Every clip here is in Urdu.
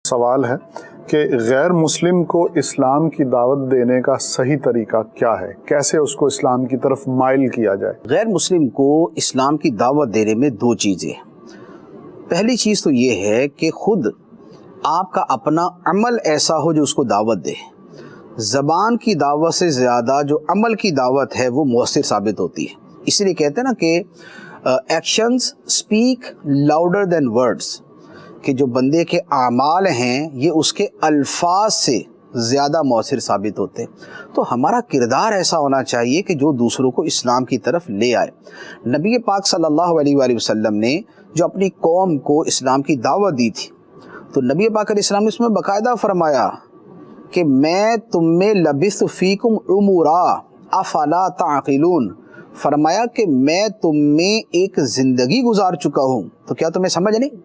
سوال ہے کہ غیر مسلم کو اسلام کی دعوت دینے کا صحیح طریقہ کیا ہے، کیسے اس کو اسلام کی طرف مائل کیا جائے؟ غیر مسلم کو اسلام کی دعوت دینے میں دو چیزیں ہیں۔ پہلی چیز تو یہ ہے کہ خود آپ کا اپنا عمل ایسا ہو جو اس کو دعوت دے۔ زبان کی دعوت سے زیادہ جو عمل کی دعوت ہے وہ مؤثر ثابت ہوتی ہے۔ اسی لیے کہتے ہیں نا کہ actions speak louder than words, کہ جو بندے کے اعمال ہیں یہ اس کے الفاظ سے زیادہ مؤثر ثابت ہوتے ہیں۔ تو ہمارا کردار ایسا ہونا چاہیے کہ جو دوسروں کو اسلام کی طرف لے آئے۔ نبی پاک صلی اللہ علیہ وآلہ وسلم نے جو اپنی قوم کو اسلام کی دعوت دی تھی، تو نبی پاک علیہ السلام نے اس میں باقاعدہ فرمایا کہ میں تم میں لبثت فیکم عمرا افلا تعقلون، فرمایا کہ میں تم میں ایک زندگی گزار چکا ہوں، تو کیا تمہیں سمجھ نہیں؟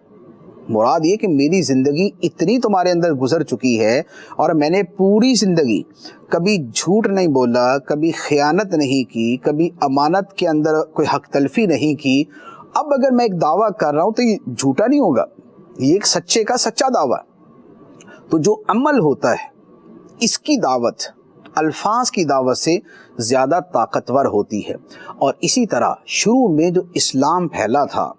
مراد یہ کہ میری زندگی اتنی تمہارے اندر گزر چکی ہے اور میں نے پوری زندگی کبھی جھوٹ نہیں بولا، کبھی خیانت نہیں کی، کبھی امانت کے اندر کوئی حق تلفی نہیں کی۔ اب اگر میں ایک دعویٰ کر رہا ہوں تو یہ جھوٹا نہیں ہوگا، یہ ایک سچے کا سچا دعویٰ۔ تو جو عمل ہوتا ہے اس کی دعوت الفاظ کی دعوت سے زیادہ طاقتور ہوتی ہے۔ اور اسی طرح شروع میں جو اسلام پھیلا تھا،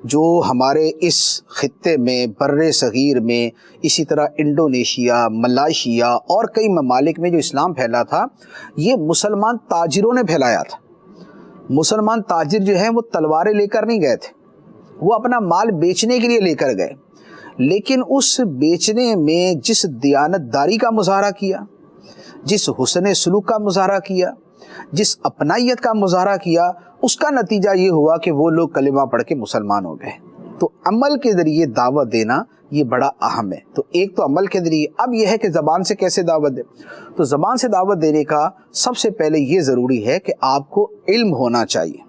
جو ہمارے اس خطے میں، بر صغیر میں، اسی طرح انڈونیشیا، ملائیشیا اور کئی ممالک میں جو اسلام پھیلا تھا، یہ مسلمان تاجروں نے پھیلایا تھا۔ مسلمان تاجر جو ہیں وہ تلواریں لے کر نہیں گئے تھے، وہ اپنا مال بیچنے کے لیے لے کر گئے، لیکن اس بیچنے میں جس دیانت داری کا مظاہرہ کیا، جس حسن سلوک کا مظاہرہ کیا، جس اپنائیت کا مظاہرہ کیا، اس کا نتیجہ یہ ہوا کہ وہ لوگ کلمہ پڑھ کے مسلمان ہو گئے۔ تو عمل کے ذریعے دعوت دینا یہ بڑا اہم ہے۔ تو ایک تو عمل کے ذریعے، اب یہ ہے کہ زبان سے کیسے دعوت دے۔ تو زبان سے دعوت دینے کا سب سے پہلے یہ ضروری ہے کہ آپ کو علم ہونا چاہیے۔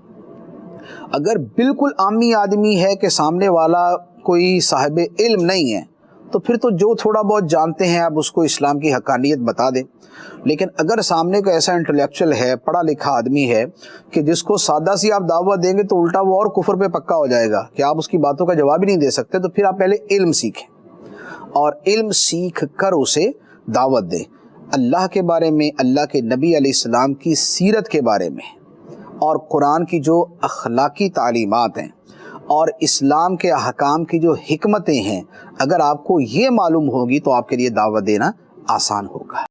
اگر بالکل عامی آدمی ہے کہ سامنے والا کوئی صاحب علم نہیں ہے، تو پھر تو جو تھوڑا بہت جانتے ہیں آپ اس کو اسلام کی حقانیت بتا دیں۔ لیکن اگر سامنے کو ایسا انٹلیکچوئل ہے، پڑھا لکھا آدمی ہے کہ جس کو سادہ سی آپ دعوت دیں گے تو الٹا وہ اور کفر پہ پکا ہو جائے گا کہ آپ اس کی باتوں کا جواب ہی نہیں دے سکتے، تو پھر آپ پہلے علم سیکھیں اور علم سیکھ کر اسے دعوت دیں۔ اللہ کے بارے میں، اللہ کے نبی علیہ السلام کی سیرت کے بارے میں، اور قرآن کی جو اخلاقی تعلیمات ہیں اور اسلام کے احکام کی جو حکمتیں ہیں، اگر آپ کو یہ معلوم ہوگی تو آپ کے لیے دعوت دینا آسان ہوگا۔